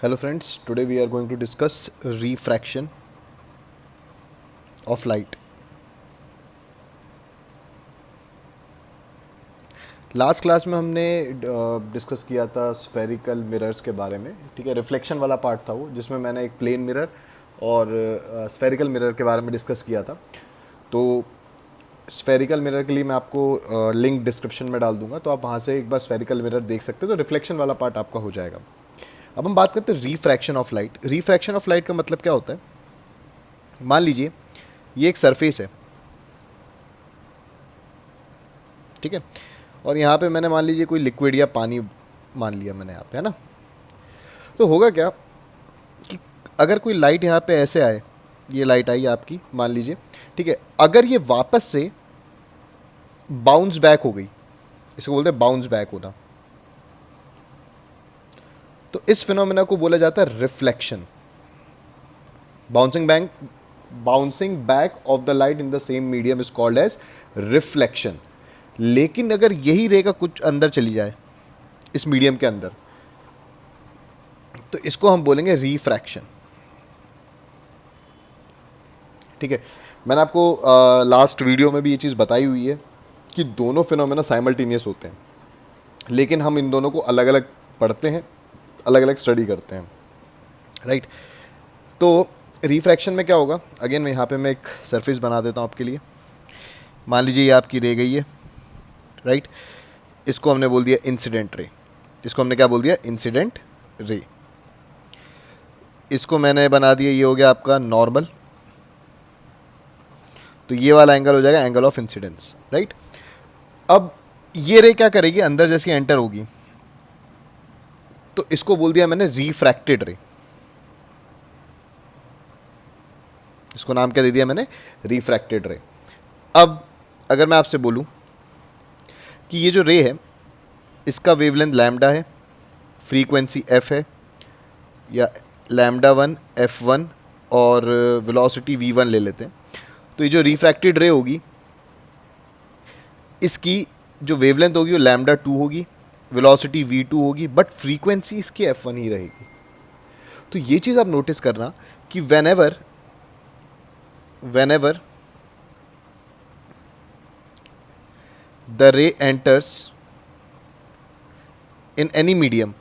Hello friends, today we are going to discuss refraction of light. Last class में हमने discuss किया था spherical mirrors के बारे में, ठीक है। रिफ्लेक्शन वाला पार्ट था वो, जिसमें मैंने एक प्लेन मिरर और स्फेरिकल मिरर के बारे में डिस्कस किया था। तो स्फेरिकल मिरर के लिए मैं आपको लिंक डिस्क्रिप्शन में डाल दूंगा, तो आप वहाँ से एक बार स्फेरिकल मिरर देख सकते हो, तो रिफ्लेक्शन वाला पार्ट आपका हो जाएगा। अब हम बात करते हैं refraction of light. Refraction of light का मतलब क्या होता है? मान लीजिए ये एक सरफेस है, ठीक है, और यहाँ पे मैंने मान लीजिए कोई लिक्विड या पानी मान लिया मैंने यहाँ पे, है ना। तो होगा क्या कि अगर कोई लाइट यहाँ पे ऐसे आए, ये लाइट आई आपकी मान लीजिए, ठीक है, अगर ये वापस से बाउंस बैक हो गई, इसको बोलते हैं बाउंस बैक होना, तो इस फिनोमेना को बोला जाता है reflection. Bouncing back of the light in the same medium is called as reflection. लेकिन अगर यही रेखा कुछ अंदर चली जाए इस मीडियम के अंदर, तो इसको हम बोलेंगे रिफ्रैक्शन, ठीक है। मैंने आपको लास्ट वीडियो में भी ये चीज़ बताई हुई है कि दोनों फिनोमेना साइमल्टेनियस होते हैं, लेकिन हम इन दोनों को अलग अलग पढ़ते हैं, अलग अलग स्टडी करते हैं, राइट। तो रिफ्रैक्शन में क्या होगा, अगेन मैं यहाँ पे मैं एक सरफेस बना देता हूँ आपके लिए। मान लीजिए ये आपकी रे गई है, राइट। इसको हमने बोल दिया इंसिडेंट रे, इसको हमने क्या बोल दिया, इंसिडेंट रे। इसको मैंने बना दिया, ये हो गया आपका नॉर्मल, तो ये वाला एंगल हो जाएगा एंगल ऑफ इंसिडेंस, राइट। अब ये रे क्या करेगी, अंदर जैसी एंटर होगी, तो इसको बोल दिया मैंने रिफ्रैक्टेड रे। इसको नाम क्या दे दिया मैंने, रिफ्रैक्टेड रे। अब अगर मैं आपसे बोलूं कि ये जो रे है इसका वेवलेंथ लैम्डा है, फ्रीक्वेंसी एफ है, या लैम्डा 1 f1 और वेलोसिटी v1 ले लेते हैं, तो ये जो रिफ्रैक्टेड रे होगी इसकी जो वेवलेंथ होगी वो लैम्डा 2 होगी, वेलोसिटी v2 होगी, बट फ्रीक्वेंसी इसकी f1 ही रहेगी। तो ये चीज़ आप नोटिस करना कि whenever the ray enters in any medium,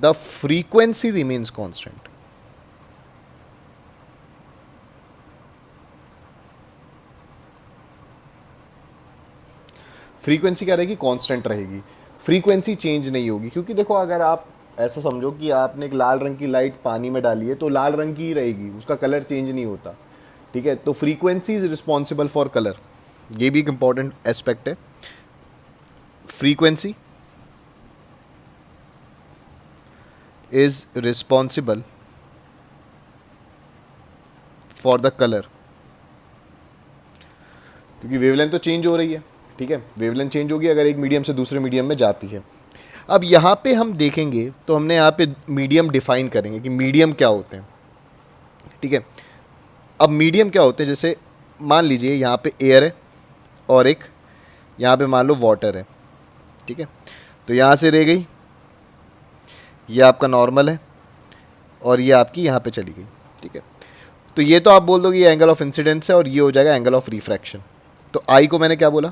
the frequency remains constant. Frequency क्या रहेगी, कांस्टेंट रहेगी, फ्रीक्वेंसी चेंज नहीं होगी। क्योंकि देखो, अगर आप ऐसा समझो कि आपने एक लाल रंग की लाइट पानी में डाली है, तो लाल रंग की ही रहेगी, उसका कलर चेंज नहीं होता, ठीक है। तो frequency is responsible for colour, ये भी एक इंपॉर्टेंट एस्पेक्ट है। Frequency is responsible for the colour, क्योंकि वेवलेंथ तो चेंज हो रही है, ठीक है। वेवलेंथ चेंज होगी अगर एक मीडियम से दूसरे मीडियम में जाती है। अब यहाँ पे हम देखेंगे तो हमने यहाँ पे मीडियम डिफाइन करेंगे कि मीडियम क्या होते हैं, ठीक है। अब मीडियम क्या होते हैं, जैसे मान लीजिए यहाँ पे एयर है और एक यहाँ पे मान लो वाटर है, ठीक है। तो यहाँ से रह गई, ये आपका नॉर्मल है और ये आपकी यहाँ पे चली गई, ठीक है। तो ये तो आप बोल दोगे ये एंगल ऑफ इंसिडेंस है और ये हो जाएगा एंगल ऑफ रिफ्रैक्शन। तो आई को मैंने क्या बोला,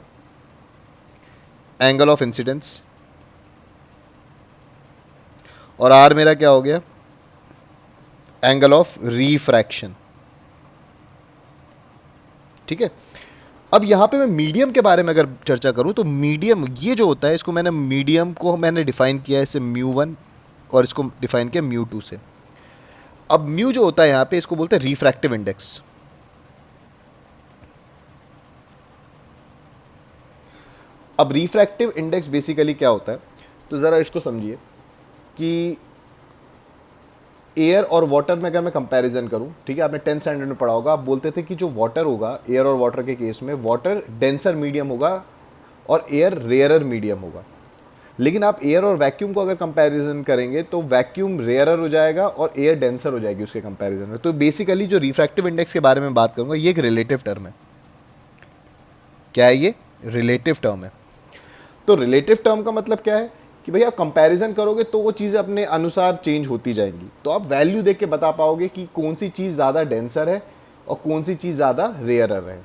एंगल ऑफ इंसिडेंस, और आर मेरा क्या हो गया, एंगल ऑफ रिफ्रैक्शन, ठीक है। अब यहाँ पे मैं मीडियम के बारे में अगर चर्चा करूँ तो मीडियम ये जो होता है, इसको मैंने मीडियम को मैंने डिफाइन किया है इसे μ1 और इसको डिफाइन किया μ2 से। अब म्यू जो होता है यहाँ पे, इसको बोलते हैं रिफ्रैक्टिव इंडेक्स। अब रिफ्रैक्टिव इंडेक्स बेसिकली क्या होता है, तो ज़रा इसको समझिए कि एयर और वाटर में अगर मैं कंपैरिजन करूं, ठीक है, आपने 10th स्टैंडर्ड में पढ़ा होगा, आप बोलते थे कि जो वाटर होगा, एयर और वाटर के केस में वाटर डेंसर मीडियम होगा और एयर रेयरर मीडियम होगा। लेकिन आप एयर और वैक्यूम को अगर कंपैरिजन करेंगे तो वैक्यूम रेयरर हो जाएगा और एयर डेंसर हो जाएगी उसके कंपैरिजन में। तो बेसिकली जो रिफ्रैक्टिव इंडेक्स के बारे में बात करूंगा, ये एक रिलेटिव टर्म है। क्या है ये, रिलेटिव टर्म है। तो रिलेटिव टर्म का मतलब क्या है कि भैया कंपैरिजन करोगे तो वो चीज़ें अपने अनुसार चेंज होती जाएंगी, तो आप वैल्यू देख के बता पाओगे कि कौन सी चीज़ ज़्यादा डेंसर है और कौन सी चीज़ ज़्यादा रेयरर है।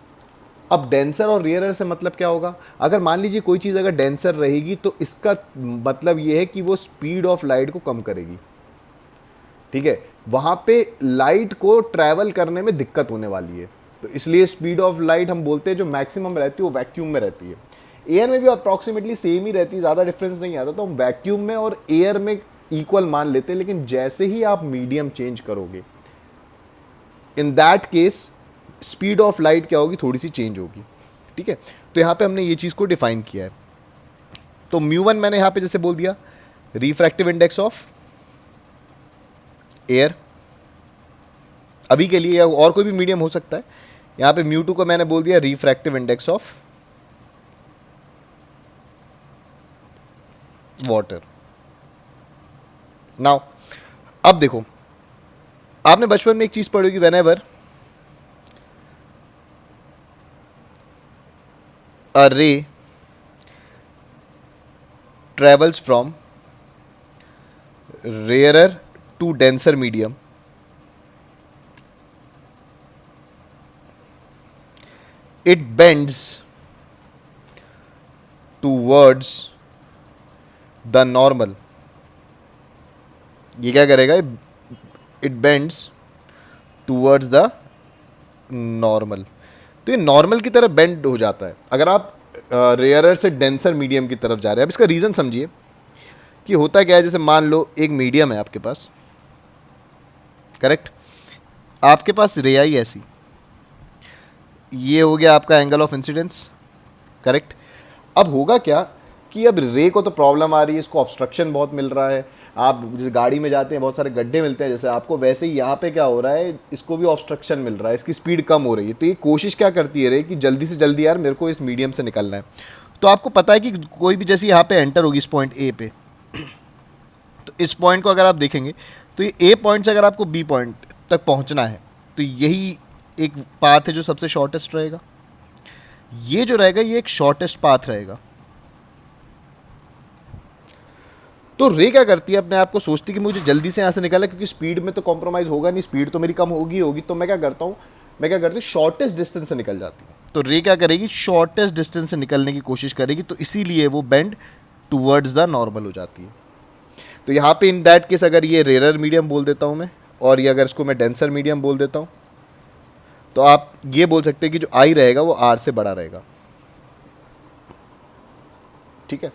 अब डेंसर और रेयरर से मतलब क्या होगा, अगर मान लीजिए कोई चीज़ अगर डेंसर रहेगी तो इसका मतलब ये है कि वो स्पीड ऑफ लाइट को कम करेगी, ठीक है, वहाँ पे लाइट को ट्रैवल करने में दिक्कत होने वाली है, तो इसलिए स्पीड ऑफ लाइट हम बोलते हैं जो मैक्सिमम रहती है वो वैक्यूम में रहती है। एयर में भी अप्रॉक्सीमेटली सेम ही रहती है, ज़्यादा डिफरेंस नहीं आता, तो हम वैक्यूम में और एयर में इक्वल मान लेते हैं। लेकिन जैसे ही आप मीडियम चेंज करोगे, in that case speed of light क्या होगी, थोड़ी सी चेंज होगी, ठीक है। तो यहाँ पे हमने ये चीज़ को डिफाइन किया है। तो म्यू1 मैंने यहाँ पे जैसे बोल दिया रिफ्रैक्टिव इंडेक्स ऑफ एयर, अभी के लिए, या और कोई भी मीडियम हो सकता है। यहाँ पे म्यू2 को मैंने बोल दिया refractive index of water. Now अब देखो, आपने बचपन में एक चीज पढ़ी होगी, when ever a ray travels from rarer to denser medium, it bends towards the normal। ये क्या करेगा, it bends towards the normal। तो ये नॉर्मल की तरफ बेंड हो जाता है अगर आप रेयरर से डेंसर मीडियम की तरफ जा रहे हैं। अब इसका रीज़न समझिए कि होता क्या है, जैसे मान लो एक मीडियम है आपके पास, करेक्ट, आपके पास रे आई ऐसी, ये हो गया आपका एंगल ऑफ इंसिडेंस, करेक्ट। अब होगा क्या कि अब रे को तो प्रॉब्लम आ रही है, इसको ऑब्स्ट्रक्शन बहुत मिल रहा है। आप जैसे गाड़ी में जाते हैं बहुत सारे गड्ढे मिलते हैं जैसे आपको, वैसे ही यहाँ पे क्या हो रहा है, इसको भी ऑब्स्ट्रक्शन मिल रहा है, इसकी स्पीड कम हो रही है। तो ये कोशिश क्या करती है रे कि जल्दी से जल्दी यार मेरे को इस मीडियम से निकलना है। तो आपको पता है कि कोई भी जैसे यहाँ पे एंटर होगी इस पॉइंट ए पे, तो इस पॉइंट को अगर आप देखेंगे तो ये ए पॉइंट से अगर आपको बी पॉइंट तक पहुँचना है तो यही एक पाथ है जो सबसे शॉर्टेस्ट रहेगा। ये जो रहेगा ये एक शॉर्टेस्ट पाथ रहेगा। तो रे क्या करती है, अपने आप को सोचती है कि मुझे जल्दी से यहाँ से निकालना, क्योंकि स्पीड में तो कॉम्प्रोमाइज़ होगा नहीं, स्पीड तो मेरी कम होगी। तो मैं क्या करता हूँ, शॉर्टेस्ट डिस्टेंस से निकल जाती हूँ। तो रे क्या करेगी, शॉर्टेस्ट डिस्टेंस से निकलने की कोशिश करेगी, तो इसीलिए वो बेंड टूवर्ड्स द नॉर्मल हो जाती है। तो यहाँ पे इन दैट केस अगर ये रेयर मीडियम बोल देता हूँ मैं, और ये अगर इसको मैं डेंसर मीडियम बोल देता हूँ, तो आप ये बोल सकते हैं कि जो आई रहेगा वो आर से बड़ा रहेगा, ठीक है।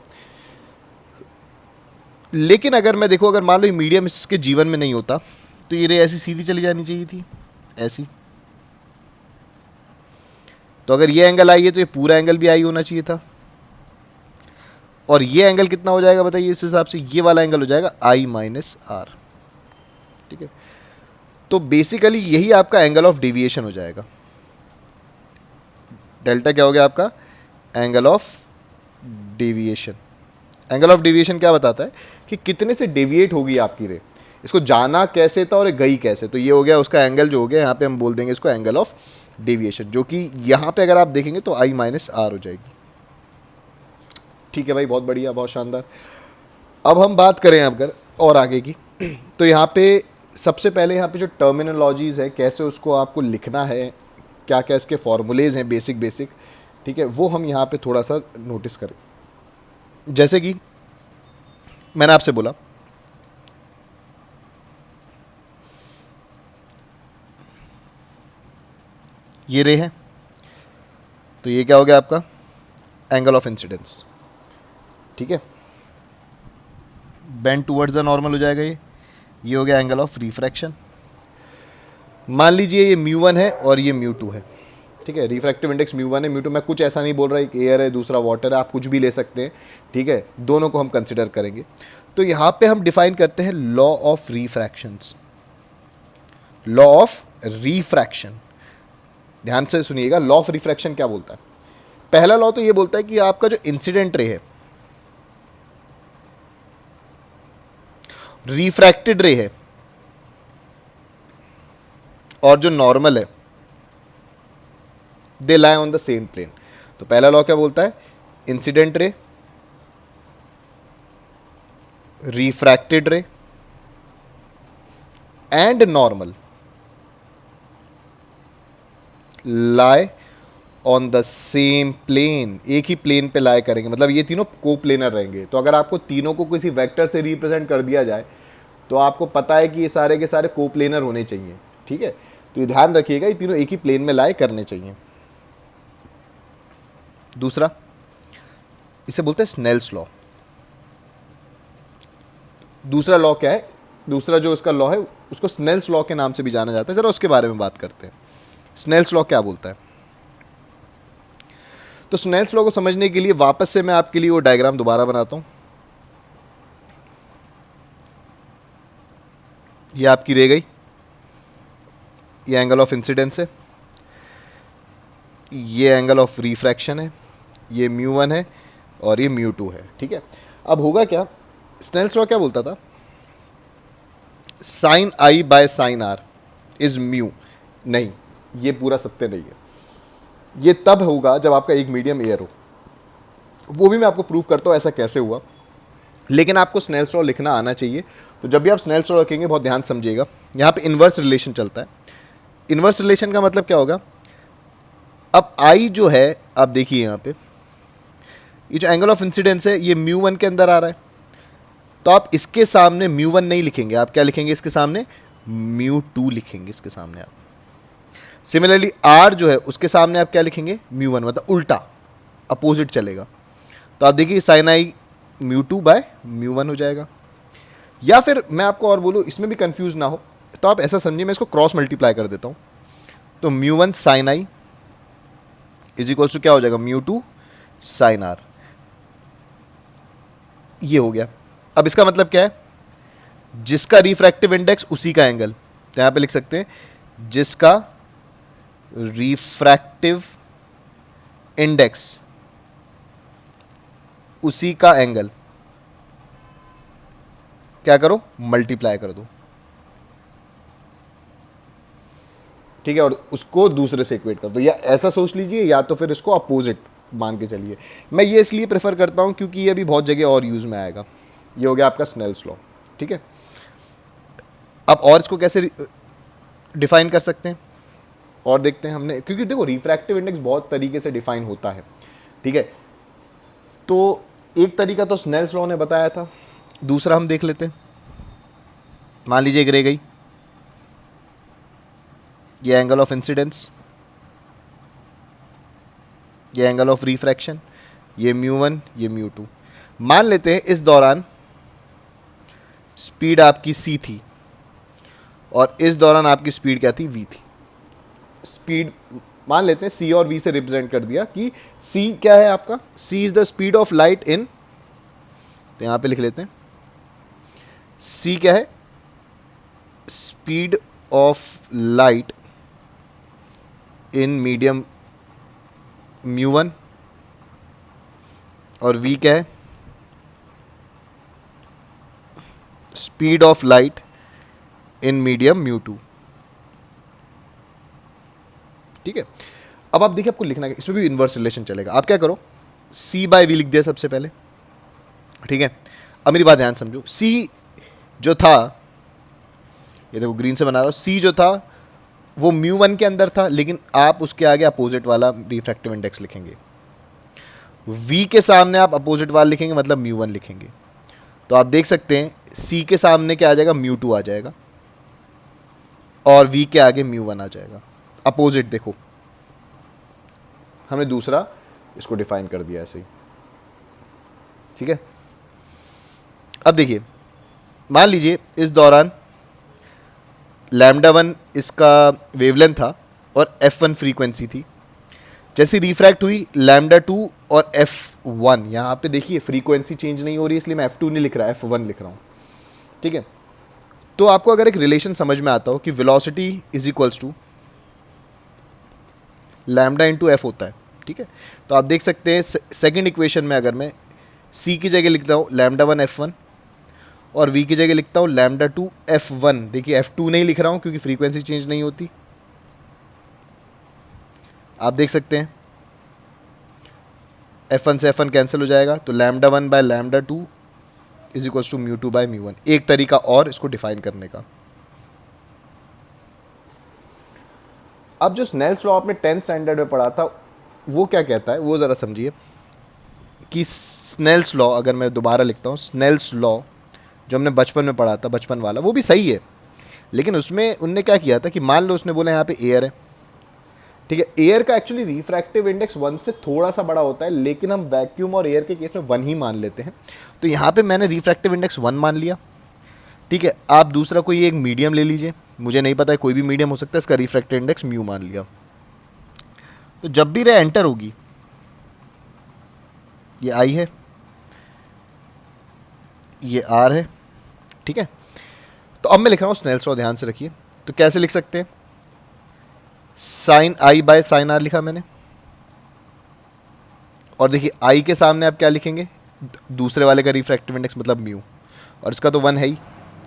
लेकिन अगर मैं देखो, अगर मान लो ये मीडियम इसके जीवन में नहीं होता तो ये रे ऐसी सीधी चली जानी चाहिए थी, ऐसी। तो अगर ये एंगल आई है तो ये पूरा एंगल भी आई होना चाहिए था, और ये एंगल कितना हो जाएगा बताइए, इस हिसाब से ये वाला एंगल हो जाएगा आई माइनस आर, ठीक है। तो बेसिकली यही आपका एंगल ऑफ डेविएशन हो जाएगा। डेल्टा क्या हो गया आपका, angle of deviation. Angle of deviation क्या बताता है कि कितने से डेविएट होगी आपकी रे, इसको जाना कैसे था और गई कैसे। तो ये हो गया उसका एंगल जो हो गया, यहाँ पे हम बोल देंगे इसको एंगल ऑफ डेविएशन, जो कि यहाँ पे अगर आप देखेंगे तो आई माइनस आर हो जाएगी, ठीक है भाई, बहुत बढ़िया, बहुत शानदार। अब हम बात करें अगर और आगे की, तो यहाँ पे सबसे पहले यहाँ पे जो टर्मिनोलॉजीज़ है, कैसे उसको आपको लिखना है, क्या क्या इसके फॉर्मूलेज हैं बेसिक, ठीक है, वो हम यहाँ पे थोड़ा सा नोटिस करें। जैसे कि मैंने आपसे बोला ये रे है, तो ये क्या हो गया आपका एंगल ऑफ इंसिडेंस, ठीक है, बेंड टूवर्ड्स द नॉर्मल हो जाएगा। ये हो गया एंगल ऑफ रिफ्रैक्शन। मान लीजिए ये म्यू1 है और ये म्यू2 है, ठीक है, रिफ्रैक्टिव इंडेक्स म्यू1 है, म्यू2 मैं कुछ ऐसा नहीं बोल रहा, एक एयर है दूसरा वाटर है, आप कुछ भी ले सकते हैं, ठीक है, दोनों को हम कंसिडर करेंगे। तो यहाँ पे हम डिफाइन करते हैं law of refractions, law of refraction. ध्यान से सुनिएगा, लॉ ऑफ रिफ्रैक्शन क्या बोलता है। पहला लॉ तो ये बोलता है कि आपका जो इंसिडेंट रे है, रिफ्रैक्टेड रे है, और जो नॉर्मल है, they lie on the same plane. तो पहला लॉ क्या बोलता है, incident ray refracted ray and normal lie on the same plane, एक ही प्लेन पे लाई करेंगे, मतलब ये तीनों कोप्लेनर रहेंगे। तो अगर आपको तीनों को किसी वेक्टर से रिप्रेजेंट कर दिया जाए तो आपको पता है कि ये सारे के सारे कोप्लेनर होने चाहिए, ठीक है। तो ये ध्यान रखिएगा, ये तीनों एक ही प्लेन में लाई करने चाहिए। दूसरा, इसे बोलते हैं स्नेल्स लॉ। दूसरा लॉ क्या है, दूसरा जो इसका लॉ है उसको स्नेल्स लॉ के नाम से भी जाना जाता है। जरा उसके बारे में बात करते हैं। स्नेल्स लॉ क्या बोलता है? तो स्नेल्स लॉ को समझने के लिए वापस से मैं आपके लिए वो डायग्राम दोबारा बनाता हूं। ये आपकी रह गई, ये एंगल ऑफ इंसिडेंस है, ये एंगल ऑफ रिफ्रैक्शन है, ये μ1 है और ये μ2 है, ठीक है। अब होगा क्या, स्नेल्स लॉ क्या बोलता था, sine i by sine r is mu. नहीं, ये पूरा सत्य नहीं है। ये तब होगा जब आपका एक मीडियम एयर हो, वो भी मैं आपको प्रूव करता हूँ ऐसा कैसे हुआ, लेकिन आपको स्नेल्स लॉ लिखना आना चाहिए। तो जब भी आप स्नेल्स लॉ रखेंगे बहुत ध्यान समझिएगा, यहाँ पे इन्वर्स रिलेशन चलता है। इन्वर्स रिलेशन का मतलब क्या होगा, अब आई जो है, आप देखिए यहाँ पे ये जो एंगल ऑफ इंसिडेंस है ये μ1 के अंदर आ रहा है, तो आप इसके सामने μ1 नहीं लिखेंगे, आप क्या लिखेंगे, इसके सामने μ2 लिखेंगे इसके सामने आप। सिमिलरली आर जो है उसके सामने आप क्या लिखेंगे, μ1, मतलब उल्टा अपोजिट चलेगा। तो आप देखिए साइन आई μ2 बाय μ1 हो जाएगा। या फिर मैं आपको और बोलूँ, इसमें भी कंफ्यूज ना हो, तो आप ऐसा समझिए, मैं इसको क्रॉस मल्टीप्लाई कर देता हूँ। तो μ1 sine I is equals to क्या हो जाएगा, μ2 साइन आर। ये हो गया। अब इसका मतलब क्या है, जिसका रिफ्रैक्टिव इंडेक्स उसी का एंगल, तो यहाँ पे लिख सकते हैं जिसका रिफ्रैक्टिव इंडेक्स उसी का एंगल, क्या करो, मल्टीप्लाई कर दो, ठीक है, और उसको दूसरे से इक्वेट कर दो। या ऐसा सोच लीजिए, या तो फिर इसको अपोजिट मान के चलिए। मैं ये इसलिए प्रेफर करता हूं क्योंकि ये भी बहुत जगह और यूज में आएगा। ये हो गया आपका स्नेल्स लॉ, ठीक है। अब और इसको कैसे डिफाइन कर सकते हैं और देखते हैं हमने, क्योंकि देखो रिफ्रैक्टिव इंडेक्स बहुत तरीके से डिफाइन होता है, ठीक है। तो एक तरीका तो स्नेल्स लॉ ने बताया था, दूसरा हम देख लेते हैं। मान लीजिए एक रह गई, ये एंगल ऑफ इंसिडेंस, ये एंगल ऑफ रिफ्रैक्शन, ये μ1, ये μ2। मान लेते हैं इस दौरान स्पीड आपकी c थी और इस दौरान आपकी स्पीड क्या थी, v थी। स्पीड मान लेते हैं c और v से रिप्रेजेंट कर दिया कि c क्या है आपका, c is the speed of light in, तो यहां पे लिख लेते हैं c क्या है, speed of light in medium μ1, और v क्या है, speed of light in medium μ2, ठीक है। अब आप देखिए आपको लिखना है, इसमें भी इन्वर्स रिलेशन चलेगा। आप क्या करो, c बाय वी लिख दिया सबसे पहले, ठीक है। अब मेरी बात ध्यान समझो, c जो था, ये देखो ग्रीन से बना रहा हूं, c जो था वो μ1 के अंदर था, लेकिन आप उसके आगे अपोजिट वाला रिफ्रैक्टिव इंडेक्स लिखेंगे। v के सामने आप अपोजिट वाला लिखेंगे, मतलब μ1 लिखेंगे। तो आप देख सकते हैं c के सामने क्या आ जाएगा, μ2 आ जाएगा, और v के आगे μ1 आ जाएगा। अपोजिट देखो, हमने दूसरा इसको डिफाइन कर दिया ऐसे ही, ठीक है। अब देखिए, मान लीजिए इस दौरान λ1 इसका वेवलेंथ था और f1 फ्रीक्वेंसी थी। जैसे रिफ्रैक्ट हुई λ2 और f1, यहाँ पे देखिए फ्रीक्वेंसी चेंज नहीं हो रही, इसलिए मैं f2 नहीं लिख रहा, f1 लिख रहा हूँ, ठीक है। तो आपको अगर एक रिलेशन समझ में आता हो कि velocity is equals to lambda into f होता है, ठीक है। तो आप देख सकते हैं सेकेंड इक्वेशन में अगर मैं c की जगह लिखता हूँ λ1 f1 और v की जगह लिखता हूँ λ2 f1, देखिए f2 नहीं लिख रहा हूँ क्योंकि फ्रीक्वेंसी चेंज नहीं होती। आप देख सकते हैं f1 से f1 कैंसिल हो जाएगा, तो λ1 by λ2 is equals to mu two by mu one. एक तरीका और इसको डिफाइन करने का। अब जो स्नेल्स लॉ आपने 10th स्टैंडर्ड में पढ़ा था वो क्या कहता है वो ज़रा समझिए कि स्नेल्स लॉ, अगर मैं दोबारा लिखता हूँ, स्नेल्स लॉ जो हमने बचपन में पढ़ा था, बचपन वाला, वो भी सही है, लेकिन उसमें उनने क्या किया था कि मान लो उसने बोला यहाँ पे एयर है, ठीक है, एयर का एक्चुअली रिफ्रैक्टिव इंडेक्स 1 से थोड़ा सा बड़ा होता है, लेकिन हम वैक्यूम और एयर के केस में 1 ही मान लेते हैं। तो यहाँ पे मैंने रिफ्रैक्टिव इंडेक्स 1 मान लिया, ठीक है। आप दूसरा कोई एक मीडियम ले लीजिए, मुझे नहीं पता है, कोई भी मीडियम हो सकता है, इसका रिफ्रैक्टिव इंडेक्स म्यू मान लिया। तो जब भी रे एंटर होगी, ये आई है, ये आर है, ठीक है। तो अब मैं लिख रहा हूँ स्नेल्स लॉ, ध्यान से रखिए। तो कैसे लिख सकते हैं, sine i by sine r लिखा मैंने, और देखिए आई के सामने आप क्या लिखेंगे, दूसरे वाले का रिफ्रैक्टिव इंडेक्स मतलब म्यू, और इसका तो 1 है ही,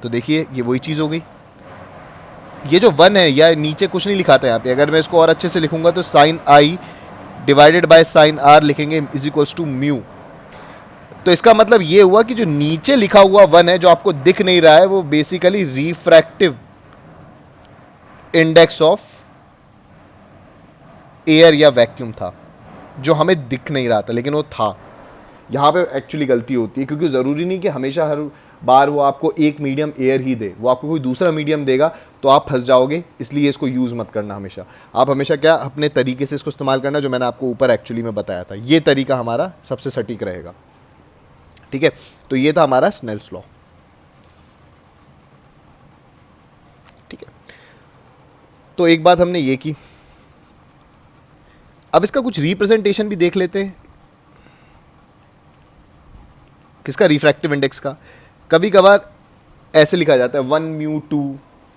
तो देखिए ये वही चीज़ हो गई। ये जो 1 है, या नीचे कुछ नहीं लिखा था यहाँ पे, अगर मैं इसको और अच्छे से लिखूंगा तो sine i divided by sine r लिखेंगे इज इक्वल्स टू म्यू। तो इसका मतलब ये हुआ कि जो नीचे लिखा हुआ 1 है, जो आपको दिख नहीं रहा है, वो basically refractive index of air या वैक्यूम था, जो हमें दिख नहीं रहा था, लेकिन वो था। यहाँ पे एक्चुअली गलती होती है, क्योंकि ज़रूरी नहीं कि हमेशा हर बार वो आपको एक मीडियम एयर ही दे, वो आपको कोई दूसरा मीडियम देगा तो आप फंस जाओगे। इसलिए इसको यूज़ मत करना हमेशा। आप हमेशा क्या, अपने तरीके से इसको इस्तेमाल करना, जो मैंने आपको ऊपर एक्चुअली में बताया था। ये तरीका हमारा सबसे सटीक रहेगा, ठीक है। तो ये था हमारा स्नेल्स लॉ, ठीक है। तो एक बात हमने ये की, अब इसका कुछ रिप्रेजेंटेशन भी देख लेते हैं। किसका, रिफ्रैक्टिव इंडेक्स का। कभी कभार ऐसे लिखा जाता है 1 म्यू 2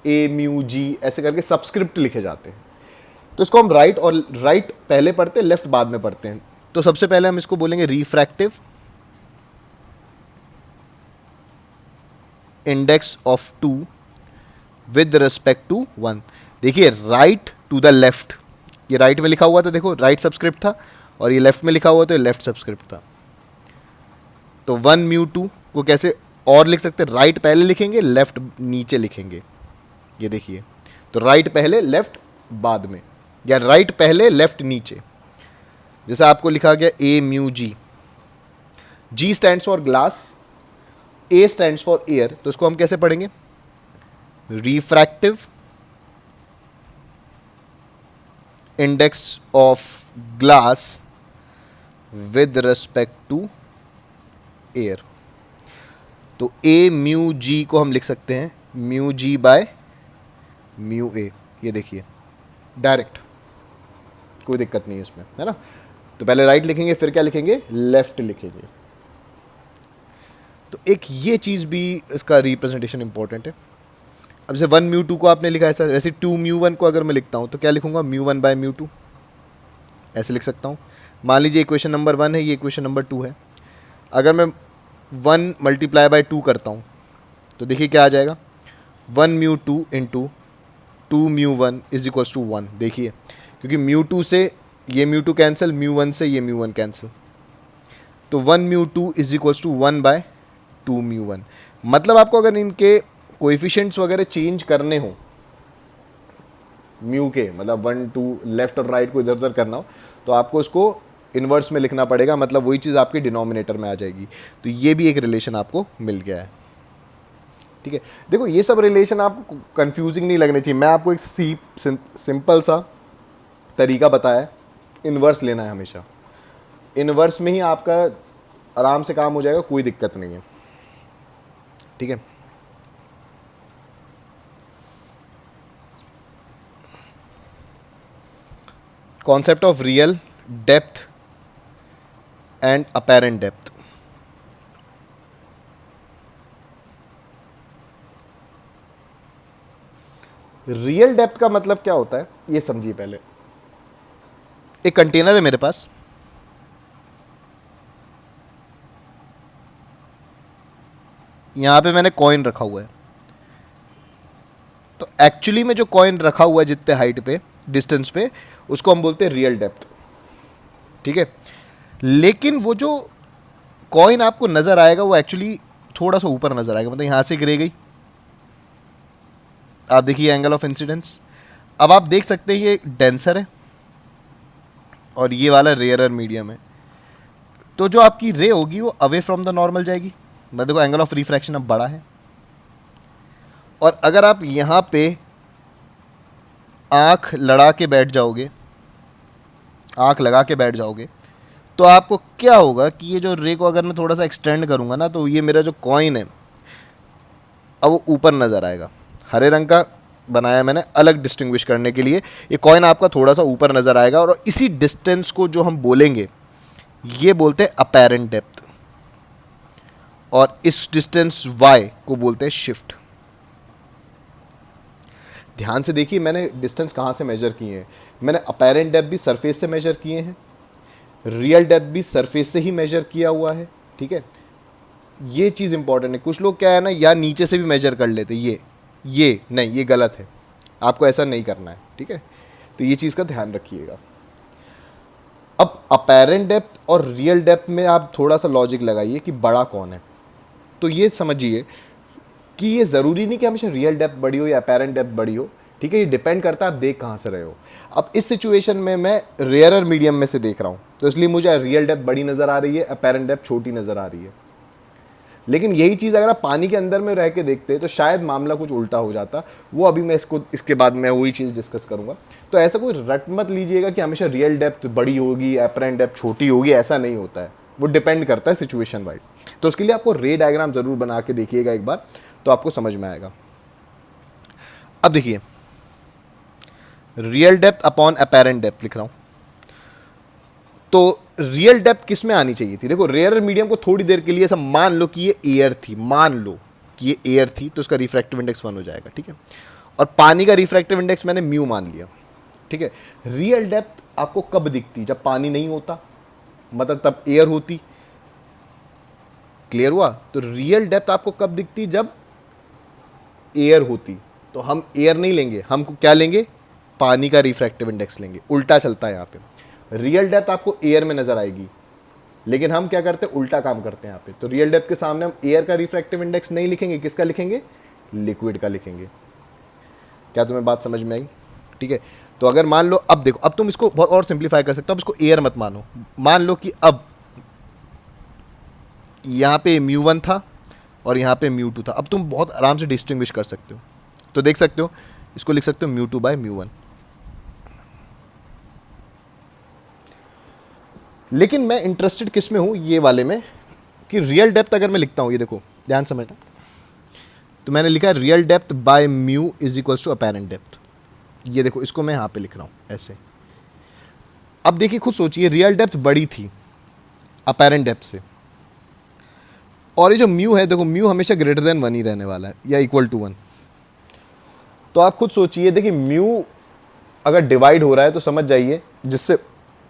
ए म्यू जी, ऐसे करके सबस्क्रिप्ट लिखे जाते हैं। तो इसको हम राइट और राइट पहले पढ़ते हैं, लेफ्ट बाद में पढ़ते हैं। तो सबसे पहले हम इसको बोलेंगे refractive index of 2 with respect to 1। देखिए राइट टू द लेफ्ट, ये राइट में लिखा हुआ था, देखो राइट सबस्क्रिप्ट था, और ये लेफ्ट में लिखा हुआ तो ये लेफ्ट सबस्क्रिप्ट था। तो 1 म्यू 2 को कैसे और लिख सकते हैं, राइट पहले लिखेंगे, लेफ्ट नीचे लिखेंगे। ये देखिए, तो राइट पहले लेफ्ट बाद में, या राइट पहले लेफ्ट नीचे। जैसे आपको लिखा गया A mu G, G stands for glass, A stands for air, तो इसको हम कैसे पढ़ेंगे, refractive index of glass with respect to air. तो ए म्यू जी को हम लिख सकते हैं mu G by mu A. ये देखिए डायरेक्ट, कोई दिक्कत नहीं है इसमें, है ना। तो पहले राइट लिखेंगे, फिर क्या लिखेंगे, लेफ्ट लिखेंगे। तो एक ये चीज़ भी, इसका रिप्रेजेंटेशन इंपॉर्टेंट है। अब जैसे 1 म्यू 2 को आपने लिखा ऐसा, ऐसे 2 म्यू 1 को अगर मैं लिखता हूँ तो क्या लिखूंगा, म्यू 1 बाय म्यू 2, ऐसे लिख सकता हूँ। मान लीजिए इक्वेशन नंबर 1 है, ये इक्वेशन नंबर 2 है। अगर मैं 1 मल्टीप्लाई बाय 2 करता हूँ तो देखिए क्या आ जाएगा, 1 mu 2 into 2 mu 1 is equals to 1। देखिए, क्योंकि म्यू 2 से ये म्यू 2 कैंसिल, म्यू 1 से ये म्यू 1 कैंसिल, तो 1 mu 2 is equals to 1 by 2 mu 1। मतलब आपको अगर इनके कोएफिशिएंट्स वगैरह चेंज करने हो, म्यू के मतलब 1 2 लेफ्ट और राइट को इधर उधर करना हो, तो आपको उसको इन्वर्स में लिखना पड़ेगा, मतलब वही चीज़ आपके डिनोमिनेटर में आ जाएगी। तो ये भी एक रिलेशन आपको मिल गया है, ठीक है। देखो ये सब रिलेशन आपको कंफ्यूजिंग नहीं लगने चाहिए। मैं आपको एक सिंपल सा तरीका बताया है, इन्वर्स लेना है हमेशा। इन्वर्स में ही आपका आराम से काम हो जाएगा, कोई दिक्कत नहीं है, ठीक है। Concept of real depth and apparent depth. Real depth का मतलब क्या होता है, ये समझिए पहले। एक कंटेनर है मेरे पास, यहां पे मैंने कॉइन रखा हुआ है। तो एक्चुअली में जो कॉइन रखा हुआ है जितने हाइट पे, डिस्टेंस पे, उसको हम बोलते हैं रियल डेप्थ, ठीक है। लेकिन वो जो कॉइन आपको नज़र आएगा वो एक्चुअली थोड़ा सा ऊपर नज़र आएगा, मतलब यहाँ से गिरे गई, आप देखिए एंगल ऑफ इंसिडेंस। अब आप देख सकते हैं ये डेंसर है और ये वाला रेयरर मीडियम है, तो जो आपकी रे होगी वो अवे फ्रॉम द नॉर्मल जाएगी। मतलब देखो एंगल ऑफ रिफ्रैक्शन अब बड़ा है, और अगर आप यहाँ पे आँख लड़ा के बैठ जाओगे, आँख लगा के बैठ जाओगे, तो आपको क्या होगा कि ये जो रे को अगर मैं थोड़ा सा एक्सटेंड करूँगा ना, तो ये मेरा जो कॉइन है अब वो ऊपर नज़र आएगा। हरे रंग का बनाया मैंने अलग डिस्टिंग्विश करने के लिए, ये कॉइन आपका थोड़ा सा ऊपर नज़र आएगा, और इसी डिस्टेंस को जो हम बोलेंगे ये बोलते हैं अपेरेंट डेप्थ, और इस डिस्टेंस y को बोलते हैं शिफ्ट। ध्यान से देखिए मैंने डिस्टेंस कहाँ से मेजर किए हैं। मैंने अपेरेंट डेप्थ भी सरफेस से मेजर किए हैं, रियल डेप्थ भी सरफेस से ही मेजर किया हुआ है, ठीक है। ये चीज़ इंपॉर्टेंट है। कुछ लोग क्या है ना, या नीचे से भी मेजर कर लेते, ये नहीं, ये गलत है, आपको ऐसा नहीं करना है, ठीक है। तो ये चीज़ का ध्यान रखिएगा। अब अपेरेंट डेप्थ और रियल डेप्थ में आप थोड़ा सा लॉजिक लगाइए कि बड़ा कौन है। तो ये समझिए कि ये ज़रूरी नहीं कि हमेशा रियल डेप्थ बड़ी हो या अपेरेंट डेप्थ बड़ी हो, ठीक है। ये डिपेंड करता है आप देख कहाँ से रहे हो। अब इस सिचुएशन में मैं रेयरर मीडियम में से देख रहा हूँ, तो इसलिए मुझे रियल डेप्थ बड़ी नज़र आ रही है, अपेरेंट डेप्थ छोटी नज़र आ रही है। लेकिन यही चीज़ अगर आप पानी के अंदर में रह के देखते तो शायद मामला कुछ उल्टा हो जाता। वो अभी मैं इसके बाद मैं वही चीज़ डिस्कस करूँगा। तो ऐसा कोई रट मत लीजिएगा कि हमेशा रियल डेप्थ बड़ी होगी, अपेरेंट डेप्थ छोटी होगी, ऐसा नहीं होता है। वो डिपेंड करता है सिचुएशन वाइज। तो उसके लिए आपको रे डायग्राम ज़रूर बना के देखिएगा एक बार, तो आपको समझ में आएगा। अब देखिए real depth upon apparent depth लिख रहा हूँ। तो रियल डेप्थ किस में आनी चाहिए थी? देखो रेयर मीडियम को थोड़ी देर के लिए ऐसा मान लो कि ये एयर थी, मान लो कि ये एयर थी, तो इसका रिफ्रैक्टिव इंडेक्स 1 हो जाएगा, ठीक है। और पानी का रिफ्रैक्टिव इंडेक्स मैंने म्यू मान लिया, ठीक है। रियल डेप्थ आपको कब दिखती? जब पानी नहीं होता, मतलब तब एयर होती। क्लियर हुआ? तो रियल डेप्थ आपको कब दिखती? जब एयर होती। तो हम एयर नहीं लेंगे, हम क्या लेंगे? पानी का रिफ्रैक्टिव इंडेक्स लेंगे। उल्टा चलता है यहाँ पे। रियल डेप्थ आपको एयर में नजर आएगी, लेकिन हम क्या करते हैं? उल्टा काम करते हैं यहाँ पे। तो रियल डेप्थ के सामने हम एयर का रिफ्रैक्टिव इंडेक्स नहीं लिखेंगे, किसका लिखेंगे? लिक्विड का लिखेंगे। क्या तुम्हें बात समझ में आई? ठीक है। तो अगर मान लो, अब देखो, अब तुम इसको बहुत और सिंप्लीफाई कर सकते हो। अब इसको एयर मत मानो, मान लो कि अब यहाँ पे μ1 था और यहाँ पे μ2 था। अब तुम बहुत आराम से डिस्टिंग्विश कर सकते हो। तो देख सकते हो, इसको लिख सकते हो μ2 बाय μ1। लेकिन मैं इंटरेस्टेड किस में हूँ? ये वाले में, कि रियल डेप्थ अगर मैं लिखता हूँ, ये देखो ध्यान समझना, तो मैंने लिखा है real depth by mu is equals to apparent depth. ये देखो, इसको मैं यहाँ पे लिख रहा हूँ ऐसे। अब देखिए, खुद सोचिए, रियल डेप्थ बड़ी थी अपेरेंट डेप्थ से, और ये जो म्यू है, देखो म्यू हमेशा ग्रेटर देन 1 ही रहने वाला है, या इक्वल टू 1। तो आप खुद सोचिए, देखिए म्यू अगर डिवाइड हो रहा है तो समझ जाइए जिससे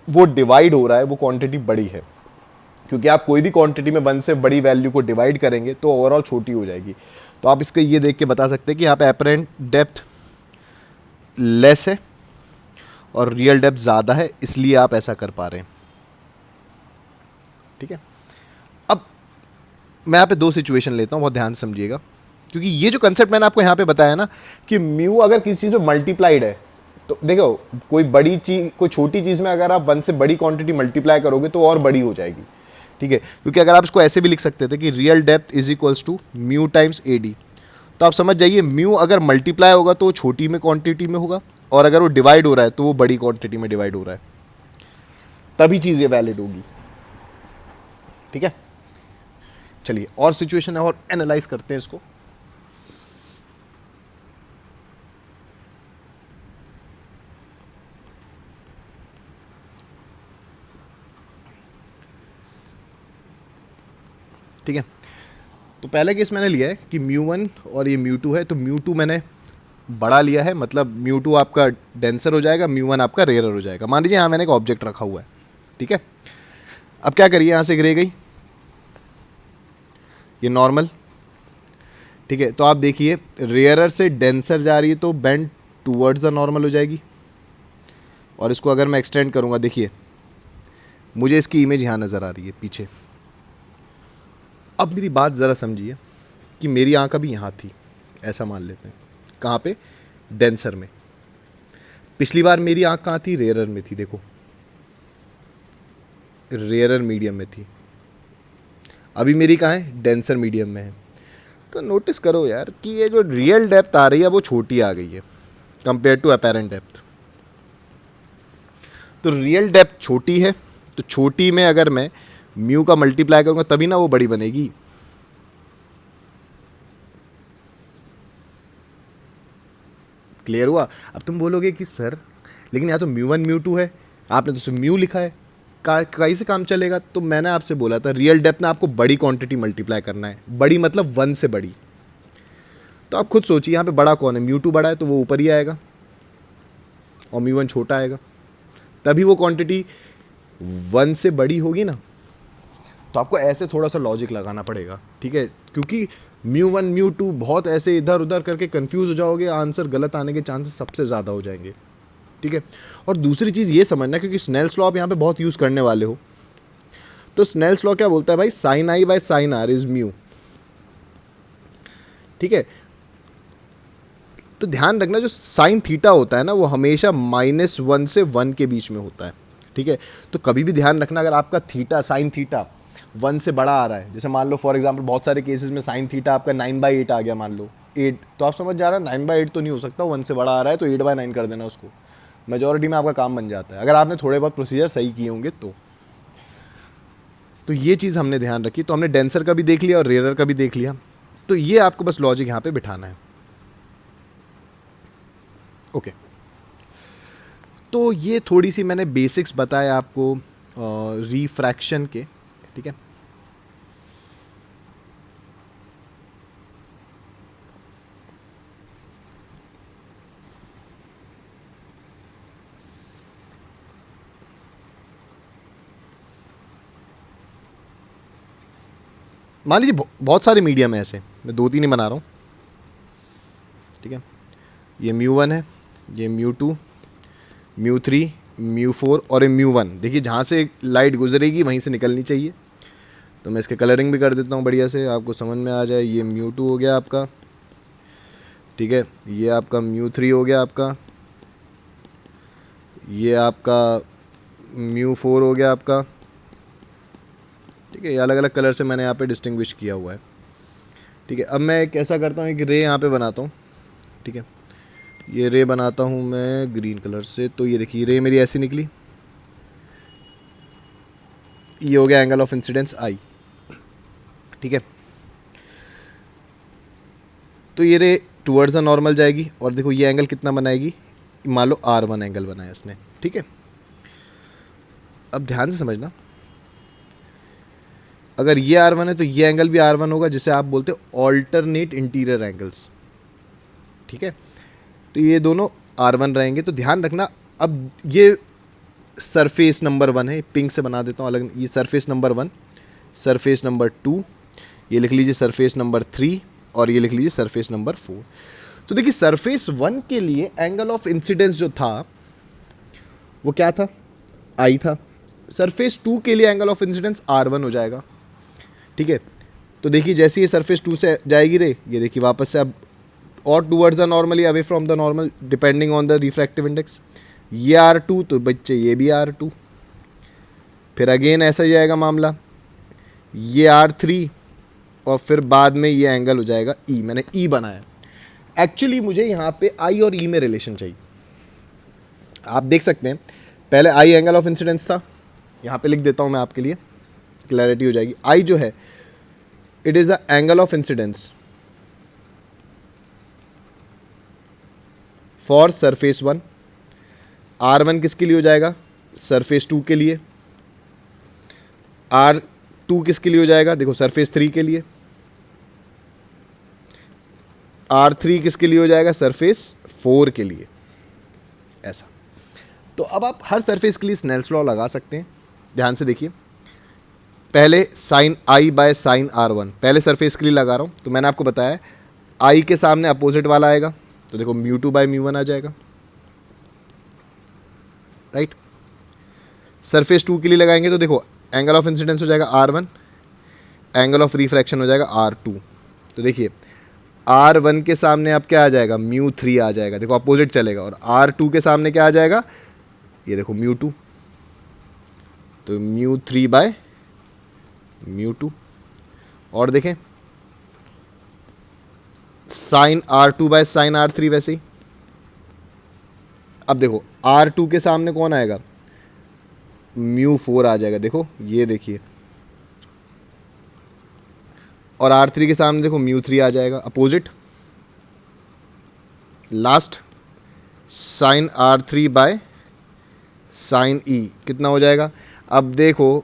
वो डिवाइड हो रहा है वो क्वांटिटी बड़ी है, क्योंकि आप कोई भी क्वांटिटी में 1 से बड़ी वैल्यू को डिवाइड करेंगे तो ओवरऑल छोटी हो जाएगी। तो आप इसके ये देख के बता सकते हैं कि यहाँ पे अपेरेंट डेप्थ लेस है और रियल डेप्थ ज़्यादा है, इसलिए आप ऐसा कर पा रहे हैं, ठीक है। अब मैं यहाँ पे 2 सिचुएशन लेता हूँ, बहुत ध्यान से समझिएगा, क्योंकि ये जो कंसेप्ट मैंने आपको यहाँ पे बताया ना कि म्यू अगर किसी चीज़ में मल्टीप्लाइड है, तो देखो कोई बड़ी चीज़, कोई छोटी चीज़ में अगर आप 1 से बड़ी क्वांटिटी मल्टीप्लाई करोगे तो और बड़ी हो जाएगी, ठीक है। क्योंकि अगर आप इसको ऐसे भी लिख सकते थे कि real depth is equals to mu times AD, तो आप समझ जाइए म्यू अगर मल्टीप्लाई होगा तो वो छोटी में क्वांटिटी में होगा, और अगर वो डिवाइड हो रहा है तो वो बड़ी क्वांटिटी में डिवाइड हो रहा है, तभी चीज़ ये वैलिड होगी, ठीक है। चलिए और सिचुएशन है और एनालाइज करते हैं इसको। ठीक है, तो पहले केस मैंने लिया है कि μ1 और ये μ2 है, तो μ2 मैंने बड़ा लिया है, मतलब μ2 आपका डेंसर हो जाएगा, μ1 आपका रेयर हो जाएगा। मान लीजिए यहाँ मैंने एक ऑब्जेक्ट रखा हुआ है, ठीक है। अब क्या करिए, यहाँ से गिरे गई ये नॉर्मल, ठीक है। तो आप देखिए रेयरर से डेंसर जा रही है तो बेंड टूवर्ड्स द नॉर्मल हो जाएगी, और इसको अगर मैं एक्सटेंड करूँगा, देखिए मुझे इसकी इमेज यहाँ नज़र आ रही है पीछे। अब मेरी बात ज़रा समझिए कि मेरी आँख अभी यहाँ थी, ऐसा मान लेते हैं। कहाँ पे? डेंसर में। पिछली बार मेरी आँख कहाँ थी? रेयरर में थी। देखो, रेयरर मीडियम में थी। अभी मेरी कहाँ है? डेंसर मीडियम में है। तो नोटिस करो यार कि ये जो रियल डेप्थ आ रही है वो छोटी आ गई है कंपेयर टू अपेरेंट डेप्थ। तो रियल डेप्थ छोटी है, तो छोटी में अगर मैं म्यू का मल्टीप्लाई करूंगा तभी ना वो बड़ी बनेगी। क्लियर हुआ? अब तुम बोलोगे कि सर लेकिन यहाँ तो म्यू1 म्यू2 है, आपने तो सिर्फ म्यू लिखा है, कहीं से काम चलेगा? तो मैंने आपसे बोला था रियल डेप्थ में आपको बड़ी क्वांटिटी मल्टीप्लाई करना है, बड़ी मतलब 1 से बड़ी। तो आप खुद सोचिए यहाँ पे बड़ा कौन है? म्यू2 बड़ा है तो वो ऊपर ही आएगा और म्यू1 छोटा आएगा, तभी वो क्वांटिटी 1 से बड़ी होगी ना। तो आपको ऐसे थोड़ा सा लॉजिक लगाना पड़ेगा, ठीक है? क्योंकि म्यू1 म्यू2 बहुत ऐसे इधर उधर करके कंफ्यूज हो जाओगे, आंसर गलत आने के चांसेस सबसे ज़्यादा हो जाएंगे, ठीक है? और दूसरी चीज़ ये समझना, क्योंकि स्नेल्स लॉ आप यहाँ पे बहुत यूज़ करने वाले हो, तो स्नेल्स लॉ क्या बोलता है भाई? Sine i by sine r is mu, ठीक है? तो ध्यान रखना जो साइन थीटा होता है ना वो हमेशा -1 से 1 के बीच में होता है, ठीक है? तो कभी भी ध्यान रखना अगर आपका थीटा, साइन थीटा 1 से बड़ा आ रहा है, जैसे मान लो फॉर एग्जांपल बहुत सारे केसेस में साइन थीटा आपका 9/8 आ गया, मान लो 8, तो आप समझ जा रहा है 9/8 तो नहीं हो सकता, 1 से बड़ा आ रहा है तो 8/9 कर देना उसको, मेजॉरिटी में आपका काम बन जाता है अगर आपने थोड़े बहुत प्रोसीजर सही किए होंगे तो ये चीज़ हमने ध्यान रखी। तो हमने डेंसर का भी देख लिया और रेयरर का भी देख लिया, तो ये आपको बस लॉजिक यहाँ पे बिठाना है, ओके। तो ये थोड़ी सी मैंने बेसिक्स बताया आपको रिफ्रैक्शन के, ठीक है? मान लीजिए बहुत सारे मीडियम है ऐसे, मैं 2-3 ही बना रहा हूँ, ठीक है? ये म्यू1 है, ये म्यू2, म्यू3, म्यू4 और ये म्यू1। देखिए जहाँ से लाइट गुजरेगी वहीं से निकलनी चाहिए, तो मैं इसके कलरिंग भी कर देता हूँ बढ़िया से, आपको समझ में आ जाए। ये म्यू2 हो गया आपका, ठीक है? ये आपका म्यू3 हो गया आपका, ये आपका म्यू4 हो गया आपका, ठीक है? ये अलग अलग कलर से मैंने यहाँ पे डिस्टिंग्विश किया हुआ है, ठीक है? अब मैं एक ऐसा करता हूँ, एक रे यहाँ पे बनाता हूँ, ठीक है? ये रे बनाता हूँ मैं ग्रीन कलर से, तो ये देखिए रे मेरी ऐसी निकली, ये हो गया एंगल ऑफ इंसिडेंस आई, ठीक है? तो ये रे टुवर्ड्स द नॉर्मल जाएगी और देखो ये एंगल कितना बनाएगी, मान लो R1 एंगल बनाया इसने, ठीक है? अब ध्यान से समझना, अगर ये R1 है तो ये एंगल भी R1 होगा, जिसे आप बोलते हो ऑल्टरनेट इंटीरियर एंगल्स, ठीक है? तो ये दोनों R1 रहेंगे। तो ध्यान रखना, अब ये सरफेस नंबर 1 है, पिंक से बना देता हूँ अलग, ये सरफेस नंबर 1, सरफेस नंबर 2, ये लिख लीजिए सरफेस नंबर 3 और ये लिख लीजिए सरफेस नंबर 4। तो देखिए सरफेस 1 के लिए एंगल ऑफ इंसिडेंस जो था वो क्या था? आई था। सरफेस 2 के लिए एंगल ऑफ इंसिडेंस R1 हो जाएगा, ठीक है? तो देखिए जैसे ये सरफेस 2 से जाएगी रे, ये देखिए वापस से अब और towards the normally away from the normal depending on the refractive index, ये R2 तो बच्चे ये भी R2, फिर अगेन ऐसा ही जाएगा मामला, ये R3 और फिर बाद में ये एंगल हो जाएगा E। मैंने E बनाया, एक्चुअली मुझे यहाँ पे I और E में रिलेशन चाहिए। आप देख सकते हैं पहले I एंगल ऑफ इंसिडेंस था, यहाँ पे लिख देता हूँ मैं आपके लिए, क्लैरिटी हो जाएगी। I जो है it is a angle of incidence for surface 1। R1 किसके लिए हो जाएगा? सरफेस 2 के लिए। R2 किसके लिए हो जाएगा? देखो सरफेस 3 के लिए। R3 किसके लिए हो जाएगा? सरफेस 4 के लिए। ऐसा। तो अब आप हर सरफेस के लिए स्नेल्स लॉ लगा सकते हैं। ध्यान से देखिए, पहले sign I by sign R1 पहले सरफेस के लिए लगा रहा हूँ, तो मैंने आपको बताया I के सामने अपोजिट वाला आएगा, तो देखो म्यू2 बाय म्यू1 आ जाएगा, राइट? सरफेस 2 के लिए लगाएंगे तो देखो एंगल ऑफ इंसिडेंस हो जाएगा R1, एंगल ऑफ रिफ्रैक्शन हो जाएगा R2। तो देखिए R1 के सामने अब क्या आ जाएगा, μ3 आ जाएगा, देखो अपोजिट चलेगा, और R2 के सामने क्या आ जाएगा, ये देखो μ2, तो μ3 बाय μ2। और देखें sign R2 by sine R3 वैसे ही। अब देखो R2 के सामने कौन आएगा, μ4 आ जाएगा, देखो ये देखिए, और R3 के सामने देखो μ3 आ जाएगा opposite. Last sine R3 by sine E कितना हो जाएगा, अब देखो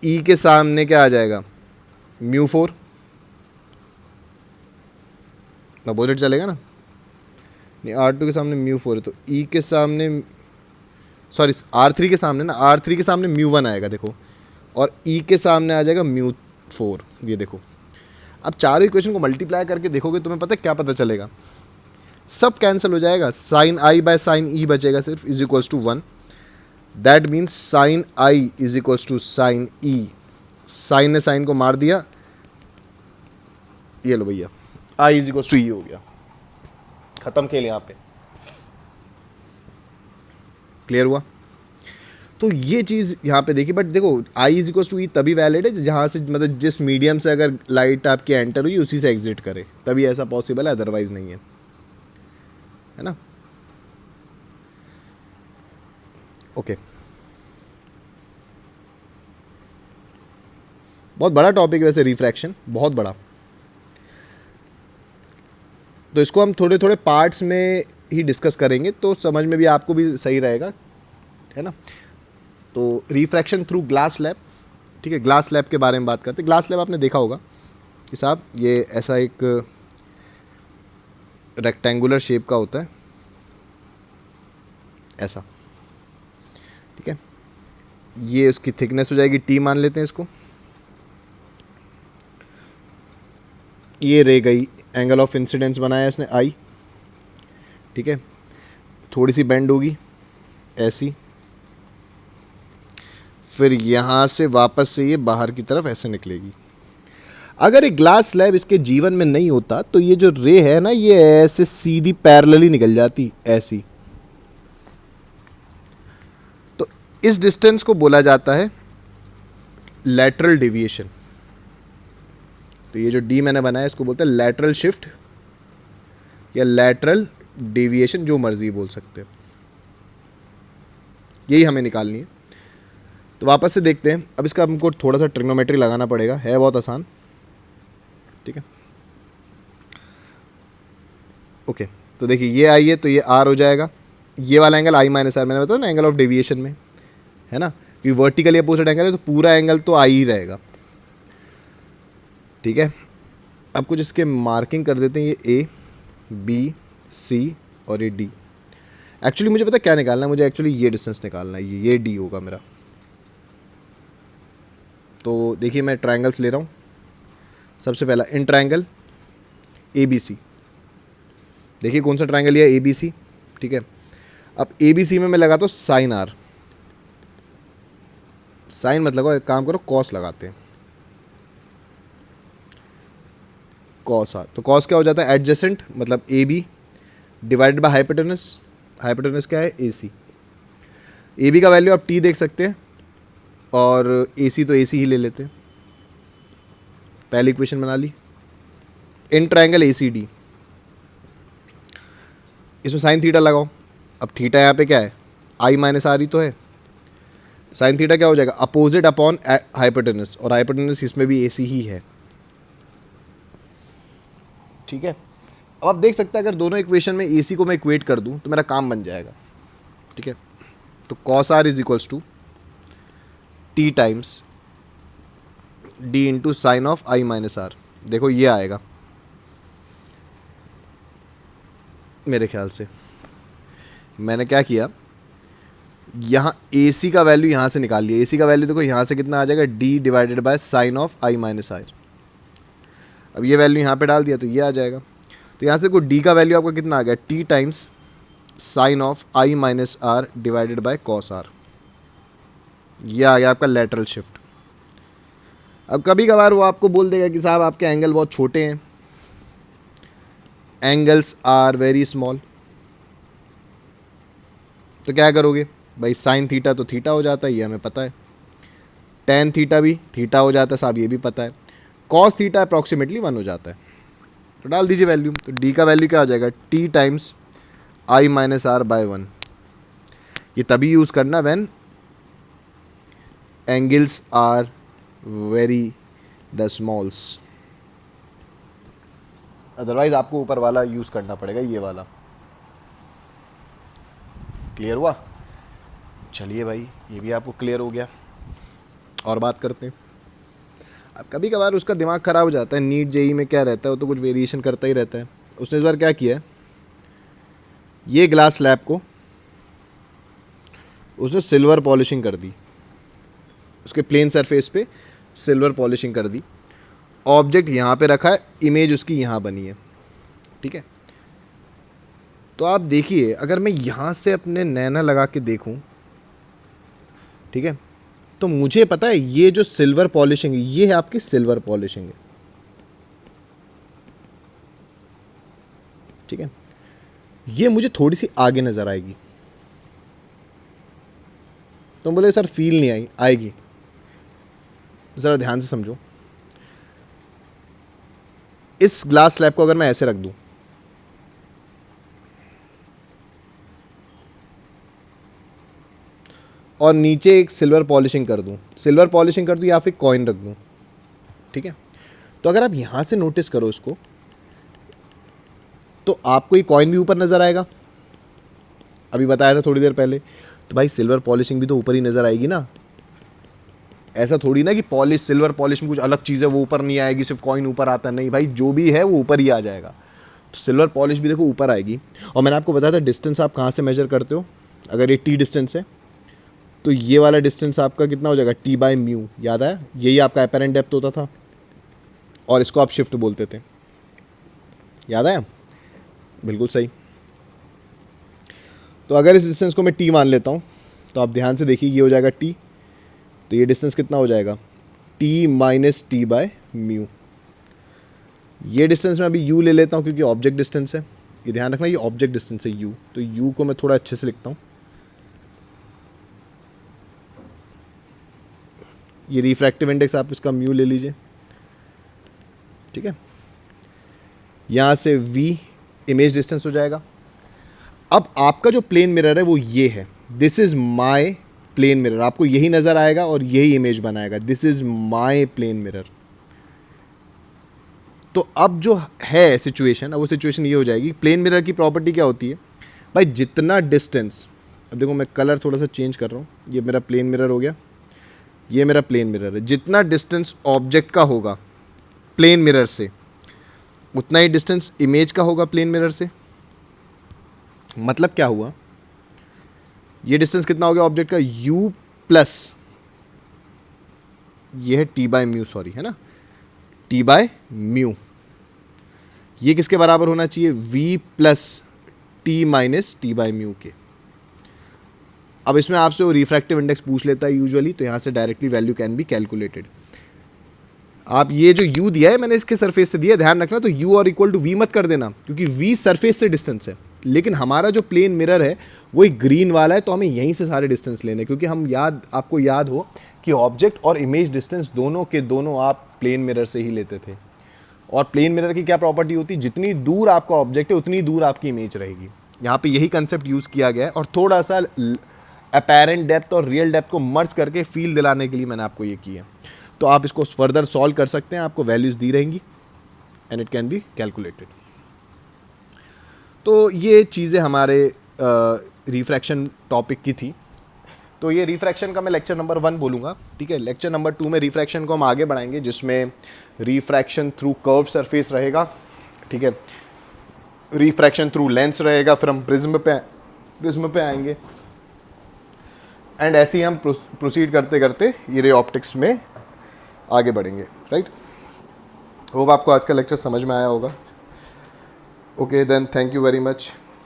E के सामने क्या आ जाएगा, μ4, अपोजिट चलेगा ना, नहीं R2 के सामने μ4 है तो E के सामने, सॉरी R3 के सामने ना, R3 के सामने μ1 आएगा देखो, और E के सामने आ जाएगा μ4, ये देखो। अब चारों इक्वेशन को मल्टीप्लाई करके देखोगे तुम्हें पता है क्या पता चलेगा, सब कैंसिल हो जाएगा, sine I by sine E बचेगा सिर्फ, is equals to 1। That means sine I is equals to sine E, sine ने साइन को मार दिया, ये लो भैया I is equals to E हो गया, खत्म खेल यहाँ पे। क्लियर हुआ? तो ये चीज़ यहाँ पे देखिए, बट देखो I is equals to E तभी वैलिड है जहाँ से, मतलब जिस मीडियम से अगर लाइट आपकी एंटर हुई उसी से एग्जिट करे, तभी ऐसा पॉसिबल है, अदरवाइज नहीं है ना। ओके, बहुत बड़ा टॉपिक है वैसे रिफ्रैक्शन, बहुत बड़ा, तो इसको हम थोड़े थोड़े पार्ट्स में ही डिस्कस करेंगे तो समझ में भी आपको भी सही रहेगा, है ना। तो रिफ्रैक्शन थ्रू ग्लास स्लैब, ठीक है, ग्लास स्लैब के बारे में बात करते हैं। ग्लास स्लैब आपने देखा होगा कि साहब ये ऐसा एक रेक्टेंगुलर शेप का होता है, ऐसा, ठीक है, ये उसकी थिकनेस हो जाएगी T, मान लेते हैं इसको, ये रह गई एंगल ऑफ इंसिडेंस बनाया इसने I, ठीक है, थोड़ी सी बेंड होगी ऐसी, फिर यहाँ से वापस से ये बाहर की तरफ ऐसे निकलेगी। अगर एक ग्लास स्लैब इसके जीवन में नहीं होता तो ये जो रे है ना, ये ऐसे सीधी पैरेलली निकल जाती ऐसी। तो इस डिस्टेंस को बोला जाता है लैटरल डेविएशन। तो ये जो डी मैंने बनाया इसको बोलते हैं लैटरल शिफ्ट या लैटरल डेविएशन, जो मर्जी बोल सकते हैं, यही हमें निकालनी है। तो वापस से देखते हैं, अब इसका हमको थोड़ा सा ट्रिग्नोमेट्री लगाना पड़ेगा, है बहुत आसान, ठीक है। ओके, तो देखिए ये आई है तो ये आर हो जाएगा, ये वाला एंगल आई माइनस आर, मैंने बताया ना एंगल ऑफ डेविएशन में, है ना, क्योंकि वर्टिकली अपोजिट एंगल है तो पूरा एंगल तो आई ही रहेगा, ठीक है। अब कुछ इसके मार्किंग कर देते हैं, ये ए बी सी और ये डी। एक्चुअली मुझे पता क्या निकालना है, मुझे एक्चुअली ये डिस्टेंस निकालना है, ये डी होगा मेरा। तो देखिए मैं ट्रायंगल्स ले रहा हूँ, सबसे पहला इन ट्रायंगल ए बी सी, देखिए कौन सा ट्रायंगल लिया, ए बी सी, ठीक है। अब ए बी सी में मैं लगाता हूँ साइन आर, साइन मत लगाओ, एक काम करो कॉस लगाते हैं, कॉस आर। तो कॉस क्या हो जाता है, एडजेसेंट, मतलब A B divided by hypotenuse, hypotenuse क्या है, ए सी। ए बी का वैल्यू आप टी देख सकते हैं, और ए सी तो ए सी ही ले लेते हैं, पहली इक्वेशन बना ली। In triangle A C D, इसमें साइन थीटा लगाओ। अब थीटा यहाँ पे क्या है, आई माइनस आर ही तो है, साइन थीटा क्या हो जाएगा, अपोजिट अपॉन हाइपोटेनस, और हाइपोटेनस इसमें भी ए सी ही है, ठीक है। अब आप देख सकते हैं अगर दोनों इक्वेशन में ए सी को मैं इक्वेट कर दूं तो मेरा काम बन जाएगा, ठीक है। तो cos r is equals to t times d into sine of i minus r, देखो ये आएगा मेरे ख्याल से। मैंने क्या किया, यहाँ ए सी का वैल्यू यहाँ से निकाल लिया, ए सी का वैल्यू देखो यहाँ से कितना आ जाएगा, d divided by sine of i minus r. अब ये वैल्यू यहाँ पे डाल दिया तो ये आ जाएगा, तो यहाँ से कोई डी का वैल्यू आपका कितना आ गया, t times sine of i minus r divided by cos r, ये आ गया आपका लेटरल शिफ्ट। अब कभी कभार वो आपको बोल देगा कि साहब आपके एंगल बहुत छोटे हैं, एंगल्स आर वेरी स्मॉल, तो क्या करोगे भाई? साइन थीटा तो थीटा हो जाता है, ये हमें पता है, टेन थीटा भी थीटा हो जाता है साहब, ये भी पता है, कॉस थीटा अप्रॉक्सीमेटली 1 हो जाता है। तो डाल दीजिए वैल्यू, तो डी का वैल्यू क्या हो जाएगा? T times i minus r by 1। ये तभी यूज़ करना when angles are very the smalls, otherwise आपको ऊपर वाला यूज़ करना पड़ेगा, ये वाला। क्लियर हुआ? चलिए भाई, ये भी आपको क्लियर हो गया। और बात करते हैं। अब कभी कभार उसका दिमाग ख़राब हो जाता है, नीट जेई में क्या रहता है, वो तो कुछ वेरिएशन करता ही रहता है। उसने इस बार क्या किया है, ये ग्लास स्लैब को उसने सिल्वर पॉलिशिंग कर दी, उसके प्लेन सरफेस पे सिल्वर पॉलिशिंग कर दी, ऑब्जेक्ट यहाँ पे रखा है, इमेज उसकी यहाँ बनी है, ठीक है। तो आप देखिए, अगर मैं यहाँ से अपने नैना लगा के देखूँ, ठीक है, तो मुझे पता है ये जो सिल्वर पॉलिशिंग है, ये है आपकी सिल्वर पॉलिशिंग है, ठीक है। ये मुझे थोड़ी सी आगे नज़र आएगी, तो बोले सर फील नहीं आएगी। ज़रा ध्यान से समझो, इस ग्लास स्लैब को अगर मैं ऐसे रख दूं, और नीचे एक सिल्वर पॉलिशिंग कर दूं, या फिर कॉइन रख दूं, ठीक है, तो अगर आप यहां से नोटिस करो इसको, तो आपको ये कॉइन भी ऊपर नज़र आएगा, अभी बताया था थोड़ी देर पहले। तो भाई सिल्वर पॉलिशिंग भी तो ऊपर ही नज़र आएगी ना, ऐसा थोड़ी ना कि सिल्वर पॉलिश में कुछ अलग चीज़ है वो ऊपर नहीं आएगी, सिर्फ कॉइन ऊपर आता नहीं भाई, जो भी है वो ऊपर ही आ जाएगा। तो सिल्वर पॉलिश भी देखो ऊपर आएगी। और मैंने आपको बताया था डिस्टेंस आप कहाँ से मेजर करते हो, अगर ये टी डिस्टेंस है तो ये वाला डिस्टेंस आपका कितना हो जाएगा? टी बाई म्यू, याद आया? यही आपका अपेरेंट डेप्थ होता था और इसको आप शिफ्ट बोलते थे, याद आया? बिल्कुल सही। तो अगर इस डिस्टेंस को मैं टी मान लेता हूँ, तो आप ध्यान से देखिए, ये हो जाएगा टी, तो ये डिस्टेंस कितना हो जाएगा? T minus T by mu. ये डिस्टेंस मैं अभी यू ले लेता हूँ क्योंकि ऑब्जेक्ट डिस्टेंस है, ये ध्यान रखना, ये ऑब्जेक्ट डिस्टेंस है यू, तो यू को मैं थोड़ा अच्छे से लिखता हूँ। ये रिफ्रैक्टिव इंडेक्स आप इसका म्यू ले लीजिए, ठीक है। यहाँ से v इमेज डिस्टेंस हो जाएगा। अब आपका जो प्लेन मिरर है वो ये है, this is my plane mirror, आपको यही नज़र आएगा और यही इमेज बनाएगा, this is my plane mirror. तो अब जो है सिचुएशन, अब वो सिचुएशन ये हो जाएगी, प्लेन मिरर की प्रॉपर्टी क्या होती है भाई? जितना डिस्टेंस, अब देखो मैं कलर थोड़ा सा चेंज कर रहा हूँ, ये मेरा प्लेन मिरर हो गया, ये मेरा प्लेन मिरर है, जितना डिस्टेंस ऑब्जेक्ट का होगा प्लेन मिरर से, उतना ही डिस्टेंस इमेज का होगा प्लेन मिरर से। मतलब क्या हुआ, ये डिस्टेंस कितना हो गया ऑब्जेक्ट का? u प्लस, ये है t बाय म्यू, सॉरी है ना, t बाय म्यू, ये किसके बराबर होना चाहिए? v plus T minus T by mu के। अब इसमें आपसे वो रिफ्रैक्टिव इंडेक्स पूछ लेता है यूजुअली, तो यहाँ से directly value can be calculated. आप ये जो u दिया है मैंने इसके सरफेस से दिया, ध्यान रखना, तो u और इक्वल टू v मत कर देना, क्योंकि v सरफेस से डिस्टेंस है, लेकिन हमारा जो प्लेन मिरर है वो एक ग्रीन वाला है, तो हमें यहीं से सारे डिस्टेंस लेने, क्योंकि हम आपको याद हो कि ऑब्जेक्ट और इमेज डिस्टेंस दोनों के दोनों आप प्लेन मिरर से ही लेते थे। और प्लेन मिरर की क्या प्रॉपर्टी होती है? जितनी दूर आपका ऑब्जेक्ट है उतनी दूर आपकी इमेज रहेगी। यहाँ पे यही कंसेप्ट यूज़ किया गया है, और थोड़ा सा अपेरेंट डेप्थ और रियल डेप्थ को मर्ज करके फील दिलाने के लिए मैंने आपको ये किया। तो आप इसको फर्दर सॉल्व कर सकते हैं, आपको वैल्यूज़ दी रहेंगी and it can be calculated. तो ये चीज़ें हमारे रिफ्रैक्शन टॉपिक की थी। तो ये रिफ्रैक्शन का मैं लेक्चर नंबर 1 बोलूँगा, ठीक है। लेक्चर नंबर 2 में रिफ्रैक्शन को हम आगे बढ़ाएंगे, जिसमें रिफ्रैक्शन थ्रू कर्व सरफेस रहेगा, ठीक है, रिफ्रैक्शन थ्रू लेंस रहेगा, फिर हम प्रिज्म पे आएंगे, एंड ऐसे ही हम प्रोसीड करते करते ये रे ऑप्टिक्स में आगे बढ़ेंगे, राइट। होप आपको आज का लेक्चर समझ में आया होगा। Okay then, thank you very much.